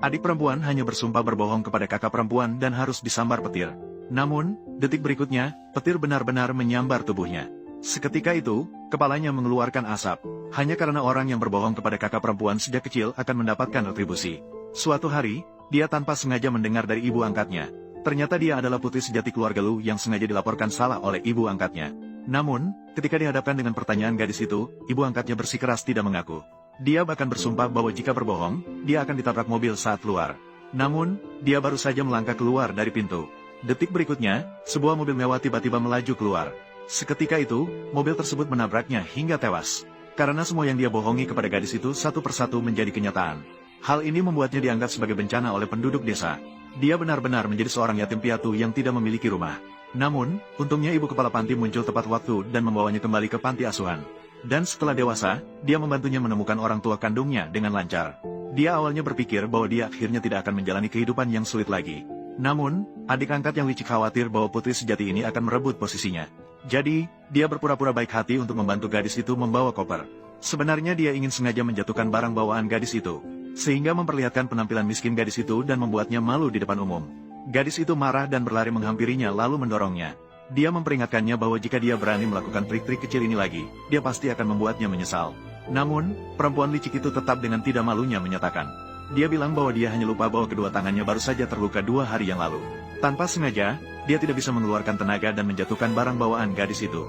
Adik perempuan hanya bersumpah berbohong kepada kakak perempuan dan harus disambar petir. Namun, detik berikutnya, petir benar-benar menyambar tubuhnya. Seketika itu, kepalanya mengeluarkan asap. Hanya karena orang yang berbohong kepada kakak perempuan sejak kecil akan mendapatkan retribusi. Suatu hari, dia tanpa sengaja mendengar dari ibu angkatnya. Ternyata dia adalah putri sejati keluarga Lu yang sengaja dilaporkan salah oleh ibu angkatnya. Namun, ketika dihadapkan dengan pertanyaan gadis itu, ibu angkatnya bersikeras tidak mengaku. Dia bahkan bersumpah bahwa jika berbohong, dia akan ditabrak mobil saat keluar. Namun, dia baru saja melangkah keluar dari pintu. Detik berikutnya, sebuah mobil mewah tiba-tiba melaju keluar. Seketika itu, mobil tersebut menabraknya hingga tewas. Karena semua yang dia bohongi kepada gadis itu satu persatu menjadi kenyataan. Hal ini membuatnya dianggap sebagai bencana oleh penduduk desa. Dia benar-benar menjadi seorang yatim piatu yang tidak memiliki rumah. Namun, untungnya ibu kepala panti muncul tepat waktu dan membawanya kembali ke panti asuhan. Dan setelah dewasa, dia membantunya menemukan orang tua kandungnya dengan lancar. Dia awalnya berpikir bahwa dia akhirnya tidak akan menjalani kehidupan yang sulit lagi. Namun, adik angkat yang licik khawatir bahwa putri sejati ini akan merebut posisinya. Jadi, dia berpura-pura baik hati untuk membantu gadis itu membawa koper. Sebenarnya dia ingin sengaja menjatuhkan barang bawaan gadis itu, sehingga memperlihatkan penampilan miskin gadis itu dan membuatnya malu di depan umum. Gadis itu marah dan berlari menghampirinya lalu mendorongnya. Dia memperingatkannya bahwa jika dia berani melakukan trik-trik kecil ini lagi, dia pasti akan membuatnya menyesal. Namun, perempuan licik itu tetap dengan tidak malunya menyatakan. Dia bilang bahwa dia hanya lupa bahwa kedua tangannya baru saja terluka 2 hari yang lalu. Tanpa sengaja, dia tidak bisa mengeluarkan tenaga dan menjatuhkan barang bawaan gadis itu.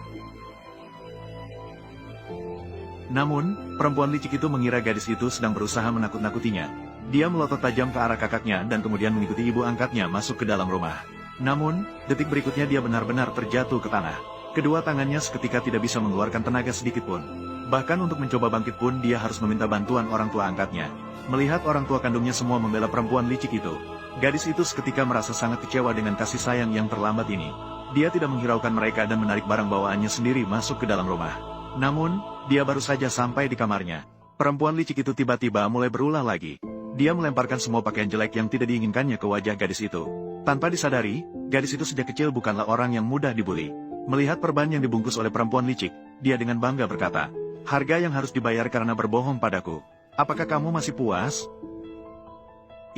Namun, perempuan licik itu mengira gadis itu sedang berusaha menakut-nakutinya. Dia melotot tajam ke arah kakaknya dan kemudian mengikuti ibu angkatnya masuk ke dalam rumah. Namun, detik berikutnya dia benar-benar terjatuh ke tanah. Kedua tangannya seketika tidak bisa mengeluarkan tenaga sedikit pun. Bahkan untuk mencoba bangkit pun dia harus meminta bantuan orang tua angkatnya. Melihat orang tua kandungnya semua membela perempuan licik itu, gadis itu seketika merasa sangat kecewa dengan kasih sayang yang terlambat ini. Dia tidak menghiraukan mereka dan menarik barang bawaannya sendiri masuk ke dalam rumah. Namun, dia baru saja sampai di kamarnya. Perempuan licik itu tiba-tiba mulai berulah lagi. Dia melemparkan semua pakaian jelek yang tidak diinginkannya ke wajah gadis itu. Tanpa disadari, gadis itu sejak kecil bukanlah orang yang mudah dibuli. Melihat perban yang dibungkus oleh perempuan licik, dia dengan bangga berkata, "Harga yang harus dibayar karena berbohong padaku. Apakah kamu masih puas?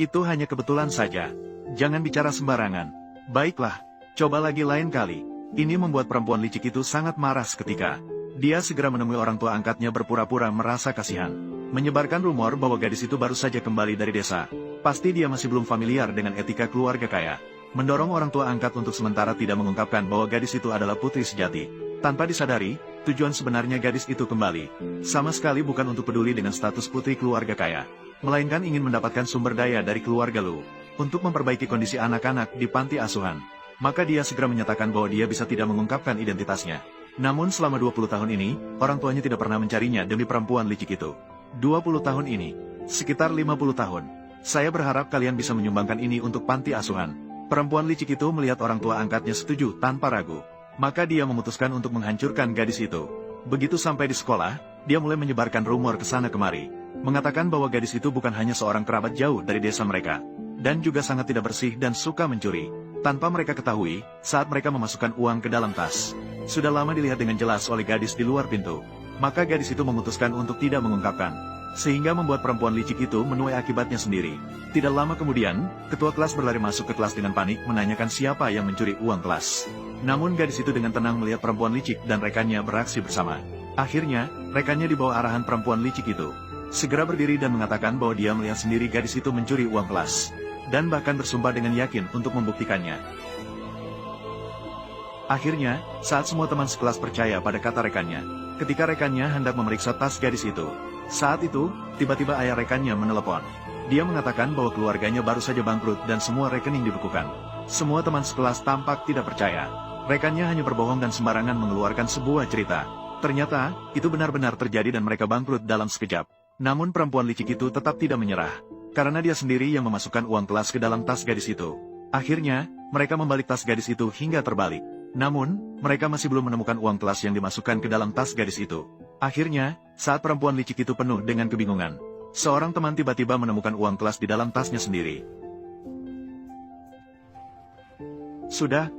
Itu hanya kebetulan saja. Jangan bicara sembarangan. Baiklah, coba lagi lain kali." Ini membuat perempuan licik itu sangat marah seketika. Dia segera menemui orang tua angkatnya berpura-pura merasa kasihan. Menyebarkan rumor bahwa gadis itu baru saja kembali dari desa. Pasti dia masih belum familiar dengan etika keluarga kaya. Mendorong orang tua angkat untuk sementara tidak mengungkapkan bahwa gadis itu adalah putri sejati. Tanpa disadari, tujuan sebenarnya gadis itu kembali sama sekali bukan untuk peduli dengan status putri keluarga kaya, melainkan ingin mendapatkan sumber daya dari keluarga Lu untuk memperbaiki kondisi anak-anak di panti asuhan. Maka dia segera menyatakan bahwa dia bisa tidak mengungkapkan identitasnya. Namun selama 20 tahun ini, orang tuanya tidak pernah mencarinya demi perempuan licik itu. 20 tahun ini, sekitar 50 tahun. Saya berharap kalian bisa menyumbangkan ini untuk panti asuhan. Perempuan licik itu melihat orang tua angkatnya setuju tanpa ragu. Maka dia memutuskan untuk menghancurkan gadis itu. Begitu sampai di sekolah, dia mulai menyebarkan rumor ke sana kemari. Mengatakan bahwa gadis itu bukan hanya seorang kerabat jauh dari desa mereka, dan juga sangat tidak bersih dan suka mencuri. Tanpa mereka ketahui, saat mereka memasukkan uang ke dalam tas, sudah lama dilihat dengan jelas oleh gadis di luar pintu. Maka gadis itu memutuskan untuk tidak mengungkapkan, sehingga membuat perempuan licik itu menuai akibatnya sendiri. Tidak lama kemudian, ketua kelas berlari masuk ke kelas dengan panik menanyakan siapa yang mencuri uang kelas. Namun gadis itu dengan tenang melihat perempuan licik dan rekannya beraksi bersama. Akhirnya, rekannya di bawah arahan perempuan licik itu segera berdiri dan mengatakan bahwa dia melihat sendiri gadis itu mencuri uang kelas, dan bahkan bersumpah dengan yakin untuk membuktikannya. Akhirnya, saat semua teman sekelas percaya pada kata rekannya, ketika rekannya hendak memeriksa tas gadis itu, saat itu, tiba-tiba ayah rekannya menelepon. Dia mengatakan bahwa keluarganya baru saja bangkrut dan semua rekening dibekukan. Semua teman sekelas tampak tidak percaya. Rekannya hanya berbohong dan sembarangan mengeluarkan sebuah cerita. Ternyata, itu benar-benar terjadi dan mereka bangkrut dalam sekejap. Namun perempuan licik itu tetap tidak menyerah, karena dia sendiri yang memasukkan uang kelas ke dalam tas gadis itu. Akhirnya, mereka membalik tas gadis itu hingga terbalik. Namun, mereka masih belum menemukan uang kelas yang dimasukkan ke dalam tas gadis itu. Akhirnya, saat perempuan licik itu penuh dengan kebingungan, seorang teman tiba-tiba menemukan uang kelas di dalam tasnya sendiri. Sudah,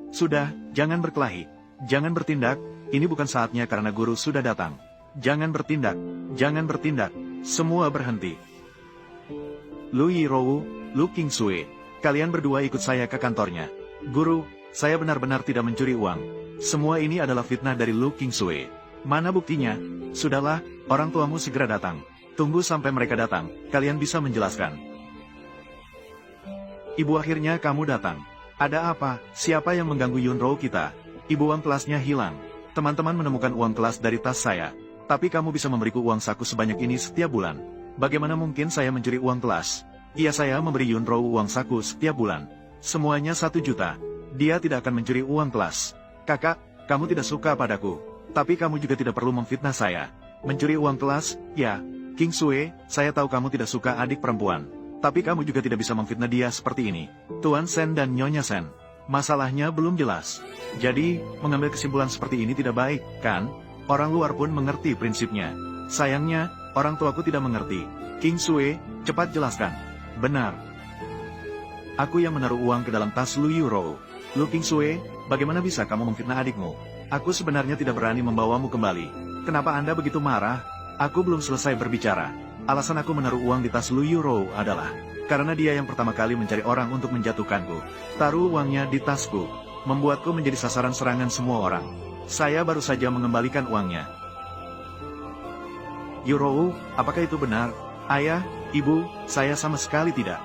jangan berkelahi. Jangan bertindak, ini bukan saatnya karena guru sudah datang. Jangan bertindak, semua berhenti. Lu Yirou, Lu King Sui, kalian berdua ikut saya ke kantornya. Guru, saya benar-benar tidak mencuri uang. Semua ini adalah fitnah dari Lu King Sui. Mana buktinya? Sudahlah, orang tuamu segera datang. Tunggu sampai mereka datang, kalian bisa menjelaskan. Ibu, akhirnya kamu datang. Ada apa? Siapa yang mengganggu Yunro kita? Ibu, uang kelasnya hilang. Teman-teman menemukan uang kelas dari tas saya. Tapi kamu bisa memberiku uang saku sebanyak ini setiap bulan. Bagaimana mungkin saya mencuri uang kelas? Iya, saya memberi Yunro uang saku setiap bulan. Semuanya 1 juta. Dia tidak akan mencuri uang kelas. Kakak, kamu tidak suka padaku. Tapi kamu juga tidak perlu memfitnah saya. Mencuri uang kelas? Ya. King Sui, saya tahu kamu tidak suka adik perempuan. Tapi kamu juga tidak bisa memfitnah dia seperti ini. Tuan Sen dan Nyonya Sen. Masalahnya belum jelas. Jadi, mengambil kesimpulan seperti ini tidak baik, kan? Orang luar pun mengerti prinsipnya. Sayangnya, orang tuaku tidak mengerti. King Sui, cepat jelaskan. Benar. Aku yang menaruh uang ke dalam tas Lu Yuro. Lu King Sui, bagaimana bisa kamu memfitnah adikmu? Aku sebenarnya tidak berani membawamu kembali. Kenapa Anda begitu marah? Aku belum selesai berbicara. Alasan aku menaruh uang di tas Lu Yuro adalah karena dia yang pertama kali mencari orang untuk menjatuhkanku. Taruh uangnya di tasku, membuatku menjadi sasaran serangan semua orang. Saya baru saja mengembalikan uangnya. Yuro, apakah itu benar? Ayah, Ibu, saya sama sekali tidak.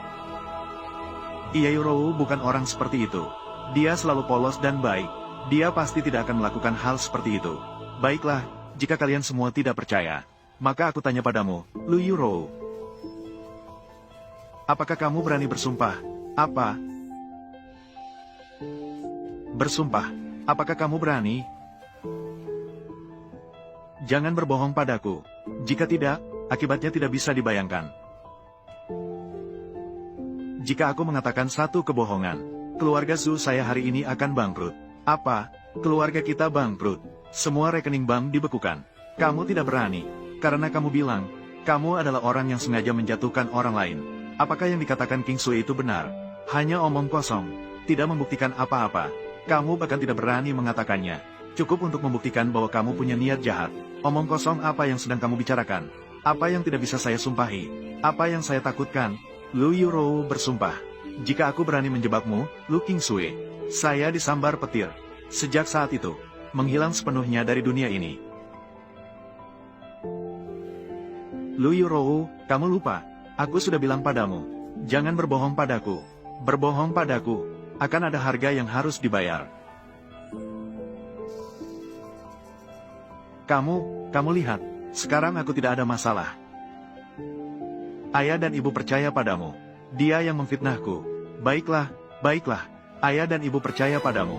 Iya, Yuro bukan orang seperti itu. Dia selalu polos dan baik. Dia pasti tidak akan melakukan hal seperti itu. Baiklah, jika kalian semua tidak percaya, maka aku tanya padamu, Lu Yuro. Apakah kamu berani bersumpah? Apa? Bersumpah. Apakah kamu berani? Jangan berbohong padaku. Jika tidak, akibatnya tidak bisa dibayangkan. Jika aku mengatakan satu kebohongan, keluarga Zhu saya hari ini akan bangkrut. Apa? Keluarga kita bangkrut. Semua rekening bank dibekukan. Kamu tidak berani. Karena kamu bilang, kamu adalah orang yang sengaja menjatuhkan orang lain. Apakah yang dikatakan King Sui itu benar? Hanya omong kosong, tidak membuktikan apa-apa. Kamu bahkan tidak berani mengatakannya. Cukup untuk membuktikan bahwa kamu punya niat jahat. Omong kosong apa yang sedang kamu bicarakan? Apa yang tidak bisa saya sumpahi? Apa yang saya takutkan? Lu Yuro bersumpah. Jika aku berani menjebakmu, Lu King Sui, saya disambar petir. Sejak saat itu, menghilang sepenuhnya dari dunia ini. Lu Yuro, kamu lupa. Aku sudah bilang padamu, jangan berbohong padaku. Berbohong padaku, akan ada harga yang harus dibayar. Kamu lihat, sekarang aku tidak ada masalah. Ayah dan ibu percaya padamu. Dia yang memfitnahku. Baiklah, baiklah. Ayah dan ibu percaya padamu.